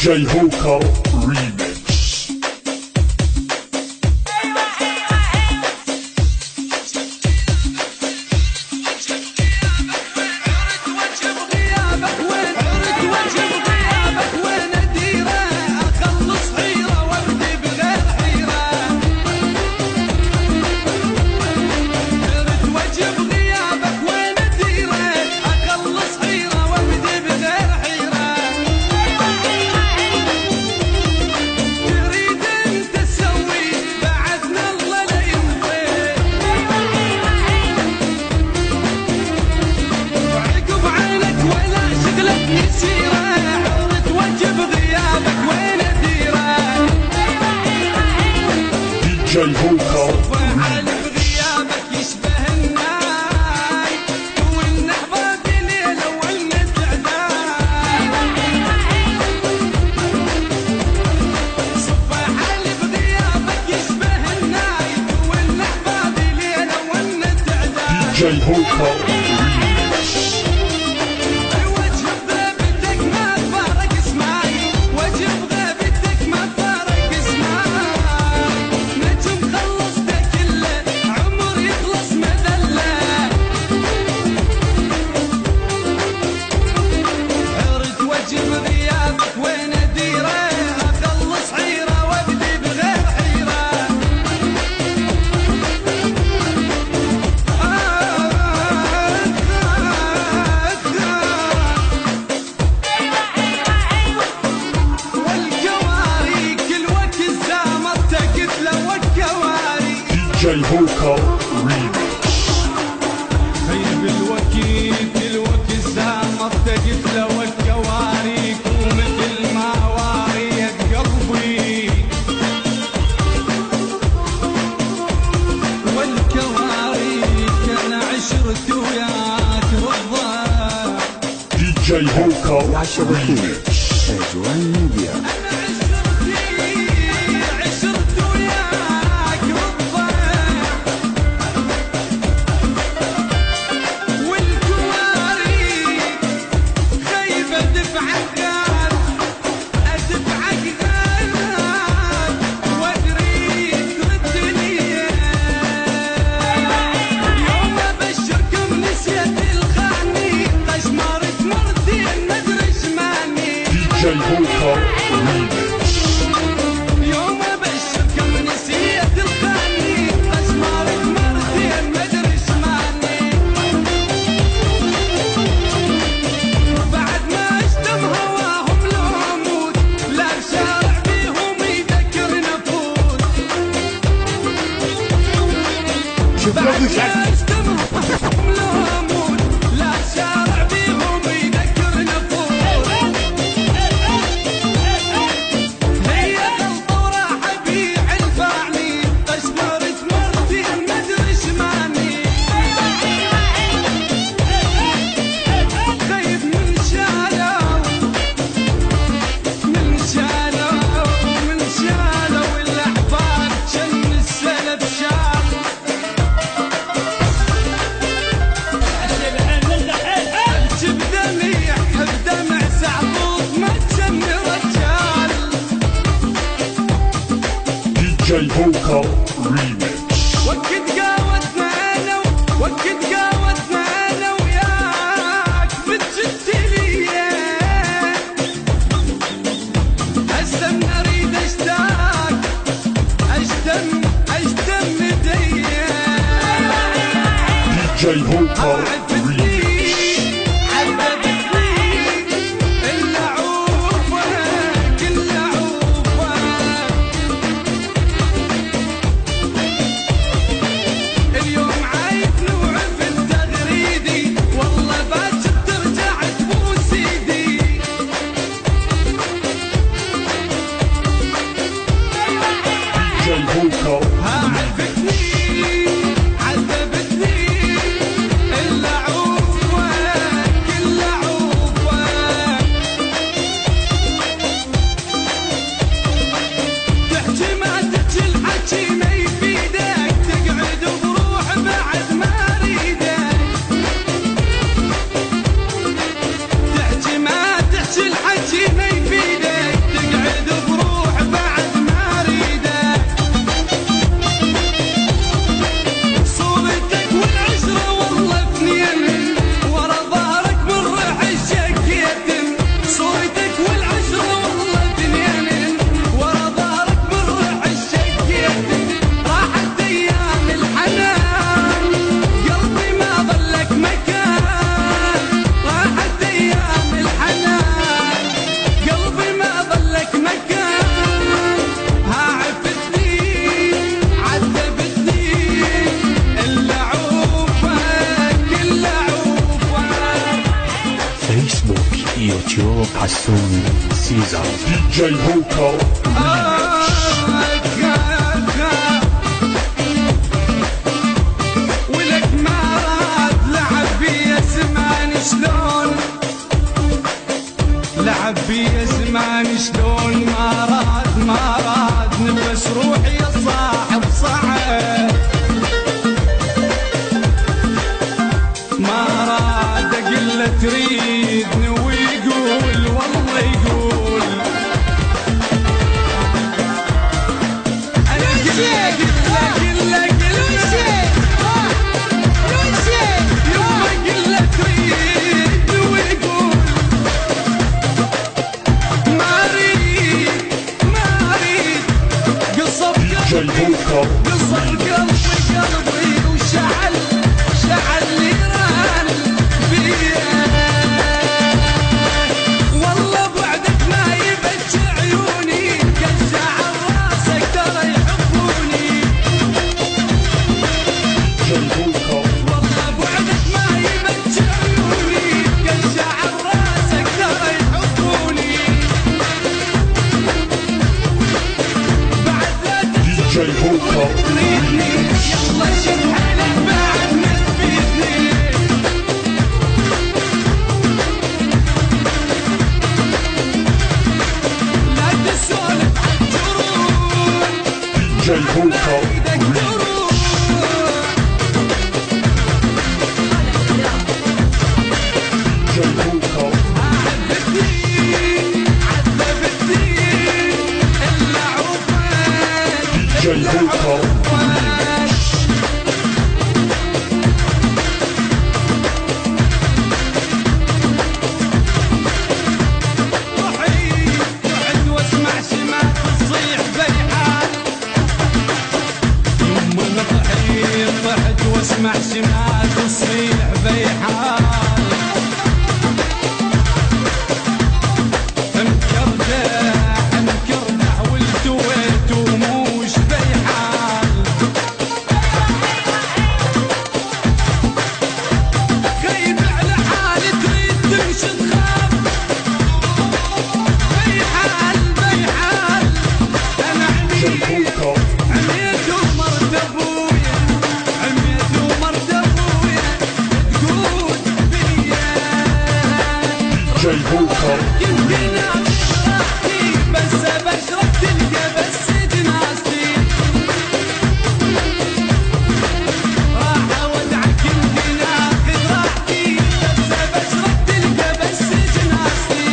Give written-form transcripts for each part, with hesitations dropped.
DJ Hoka Remix. DJ Hoka حالف غيابك يشبه الناي والنحبة بليلة والنسعداي صفى حالف غيابك يشبه الناي والنحبة بليلة والنسعداي DJ Hoka DJ Hoka Remix. خيب الوكي الزامة تقف لو الكواريك ومثل ما واريت قلبي والكواريك انا عشرت وياك بالضبط. DJ Hoka Remix. أجوال ميديا. DJ Hoka Remix. يوم ابشركم نسيت الخاني اشمارك مرتين مدري شماني بعد ما اشتم هواهم لو اموت لا شارع بيهم يذكر نفوت بعد ما اشتم هواهم لو اموت لا شارع بيهم يذكر نفوت فيسبوك يوتيوب حسوني سيزر DJ هوكا ولك ما راد لعب بيا زمان شلون لعب بيا زمان شلون ما راد نبس روحي يا صاحب صعب ما راد اقل تريدني ويقول والله يقول انا DJ هوكا قصر قلبي وشعل نيران بيا والله بعدك ما يبكي عيوني كل شعر راسك ترى يحبوني DJ هوكا والله بعدك ما يبكي عيوني كل شعر راسك ترى يحبوني بعد لا DJ هوكا تريدني يلا شد حيلك بعد ما تفيدني لا تسولف عالجروح DJ هوكا ايدك تروح DJ هوكا عذبتني الا عوفك DJ هوكا رحت واسمع شمات تصيح بيحان يما انا طحت واسمع شمات تصيح بيحان مكردح والتويت وموش بيحان خيب على حالي تريد تمشي تخاف بيحال انا عميت ومرت ابويا تقول بيا DJ هوكا يمكن راحتي بس بشرب تلقى بس جناستي راح اودعك يمكن اخذ راحتي بس بشرب تلقى بس جناستي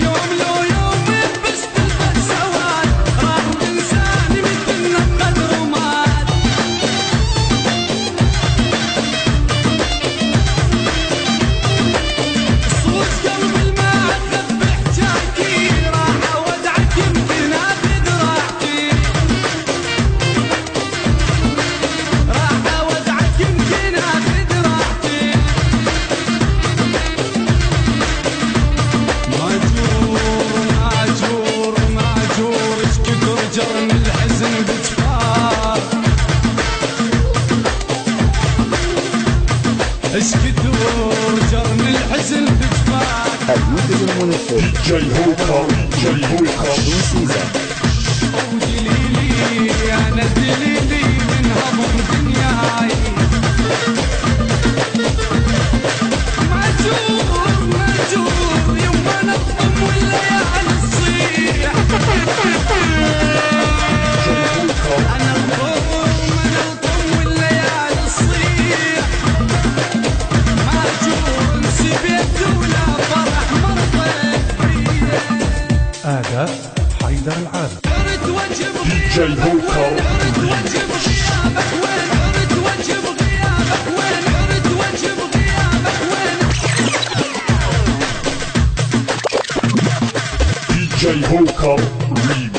يوم لو يوم بس تلبس سواد راح تنساني مثل القدر ومات صوت قلبي ما اخذ بحجاجتي راح اودعك يمكن اخذ راحتي راح اودعك يمكن اخذ راحتي ماجور ايش كثر جرم الحزن بجفار ايش كثر جرم الحزن بجفار المنتج المنفذ DJ هوكا DJ هوكا سيزر ودليلي انا دليلي من همر دنياي ماجور يما نظم والليالي تصيح انا الطم والليالي تصيح ماجور نسيت ولا فرح مرضت فيا أداء حيدر العابد رد وجب DJ هوكا رد وجب غيابك وين رد وجب غيابك وين رد وجب غيابك وين DJ هوكا Remix